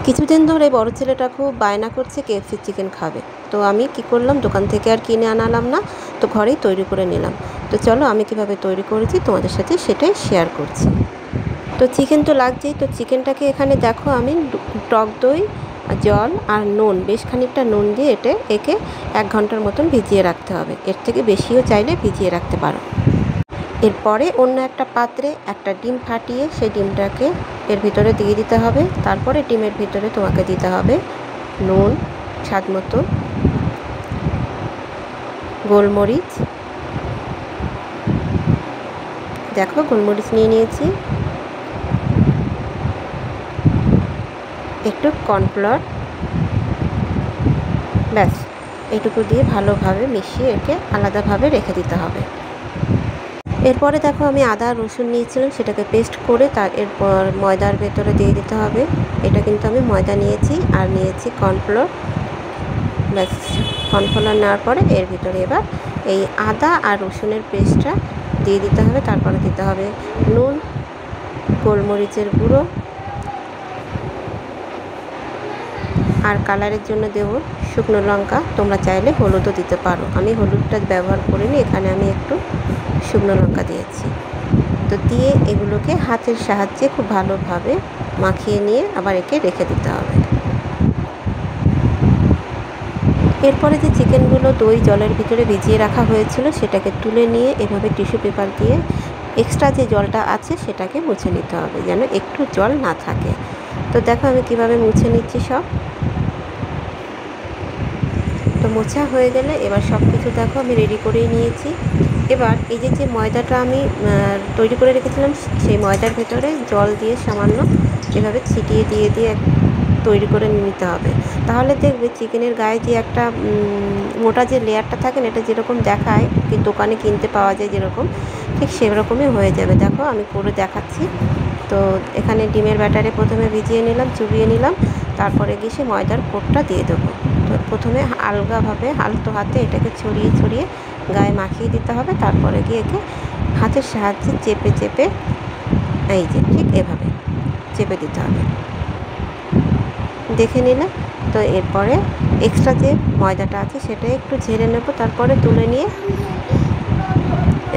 কিছুদিন ধরে বড় ছেলেটা খুব বায়না করছে কেএফসি চিকেন খাবে। তো আমি কি করলাম, দোকান থেকে আর কিনে আনালাম না, তো ঘরেই তৈরি করে নিলাম। তো চলো আমি কিভাবে তৈরি করেছি তোমাদের সাথে সেটাই শেয়ার করছি। তো চিকেন তো লাগছেই। তো চিকেনটাকে এখানে দেখো আমি টক দই, জল আর নুন, বেশ খানিকটা নুন দিয়ে একে 1 ঘন্টার মতন ভিজিয়ে রাখতে হবে। এর থেকে বেশিও চাইলে ভিজিয়ে রাখতে পারো। এরপরে অন্য একটা পাত্রে একটা ডিম ফাটিয়ে সেই ডিমটাকে এর ভিতরে দিয়ে দিতে হবে। তারপরে ডিমের ভিতরে তোমাকে দিতে হবে নুন, স্বাদ মতো, গোলমরিচ, দেখো গোলমরিচ নিয়ে নিয়েছি, একটু কর্নফ্লাওয়ার, ব্যাস এটুকু দিয়ে ভালোভাবে মিশিয়ে একে আলাদাভাবে রেখে দিতে হবে। এরপরে দেখো আমি আদা রসুন নিয়েছিলাম, সেটাকে পেস্ট করে এরপর ময়দার ভেতরে দিয়ে দিতে হবে। এটা কিন্তু আমি ময়দা নিয়েছি আর নিয়েছি কর্নফ্লোর। ব্যাস কর্নফ্লোর নেওয়ার পরে এর ভিতরে এবার এই আদা আর রসুনের পেস্টটা দিয়ে দিতে হবে। তারপরে দিতে হবে নুন, গোলমরিচের গুঁড়ো, আর কালারের জন্য দেব শুকনো লঙ্কা। তোমরা চাইলে হলুদও দিতে পারো, আমি হলুদটা ব্যবহার করিনি, এখানে আমি একটু শুকনো লঙ্কা দিয়েছি। তো দিয়ে এগুলোকে হাতের সাহায্যে খুব ভালোভাবে মাখিয়ে নিয়ে আবার একে রেখে দিতে হবে। এরপরে যে চিকেনগুলো দই জলের ভিতরে ভিজিয়ে রাখা হয়েছিল সেটাকে তুলে নিয়ে এভাবে টিস্যু পেপার দিয়ে এক্সট্রা যে জলটা আছে সেটাকে মুছে নিতে হবে, যেন একটু জল না থাকে। তো দেখো আমি কিভাবে মুছে নিচ্ছি সব। তো মোছা হয়ে গেলে এবার সব কিছু দেখো আমি রেডি করেই নিয়েছি। এবার এই যে ময়দাটা আমি তৈরি করে রেখেছিলাম সেই ময়দার ভেতরে জল দিয়ে সামান্য এভাবে ছিটিয়ে দিয়ে তৈরি করে নিতে হবে। তাহলে দেখবে চিকেনের গায়ে যে একটা মোটা যে লেয়ারটা থাকে না, এটা যেরকম দেখায় কি দোকানে কিনতে পাওয়া যায় যেরকম, ঠিক সেরকমই হয়ে যাবে। দেখো আমি করে দেখাচ্ছি। তো এখানে ডিমের ব্যাটারে প্রথমে ভিজিয়ে নিলাম, চুবিয়ে নিলাম, তারপরে গিয়ে সে ময়দার কোটটা দিয়ে দেবো। তো প্রথমে আলগাভাবে আলতো হাতে এটাকে ছড়িয়ে গায়ে মাখিয়ে দিতে হবে। তারপরে গিয়ে একে হাতের সাহায্যে চেপে এই যে ঠিক এভাবে চেপে দিতে হবে, দেখে নিলে। তো এরপরে এক্সট্রা যে ময়দাটা আছে সেটা একটু ঝেড়ে নেব, তারপরে তুলে নিয়ে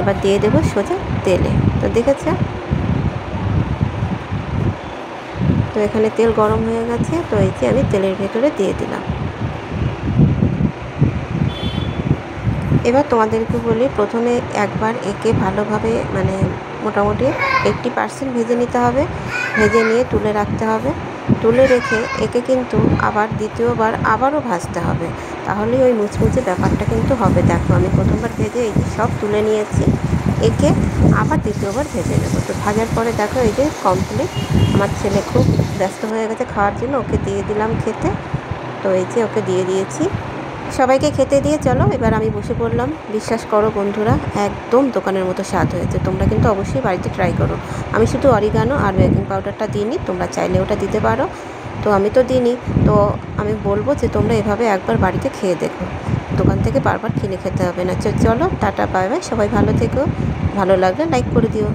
এবার দিয়ে দেবো সোজা তেলে। তো দেখেছো, তো এখানে তেল গরম হয়ে গেছে। তো এই যে আমি তেলের ভেতরে দিয়ে দিলাম। এবার তোমাদেরকে বলি, প্রথমে একবার একে ভালোভাবে মোটামুটি 80% ভেজে নিতে হবে। ভেজে নিয়ে তুলে রাখতে হবে। তুলে রেখে একে কিন্তু আবার দ্বিতীয়বার আবারও ভাজতে হবে, তাহলে ওই মুচমুচে ব্যাপারটা কিন্তু হবে। দেখো আমি প্রথমবার ভেজে এই যে সব তুলে নিয়েছি, একে আবার দ্বিতীয়বার ভেজে নেব। তো ভাজার পরে দেখো এই যে কমপ্লিট। আমার ছেলে খুব ব্যস্ত হয়ে গেছে খাওয়ার জন্য, ওকে দিয়ে দিলাম খেতে। তো এই যে ওকে দিয়ে দিয়েছি, সবাইকে খেতে দিয়ে চলো এবার আমি বসে পড়লাম। বিশ্বাস করো বন্ধুরা, একদম দোকানের মতো স্বাদ হয়েছে। তোমরা কিন্তু অবশ্যই বাড়িতে ট্রাই করো। আমি শুধু অরিগানো আর বেকিং পাউডারটা দিইনি, তোমরা চাইলে ওটা দিতে পারো। তো আমি তো দিইনি, তো আমি বলবো যে তোমরা এভাবে একবার বাড়িতে খেয়ে দেখো, দোকান থেকে বারবার কিনে খেতে হবে না। চলো টাটা, বাই বাই, সবাই ভালো থেকো। ভালো লাগলে লাইক করে দিও।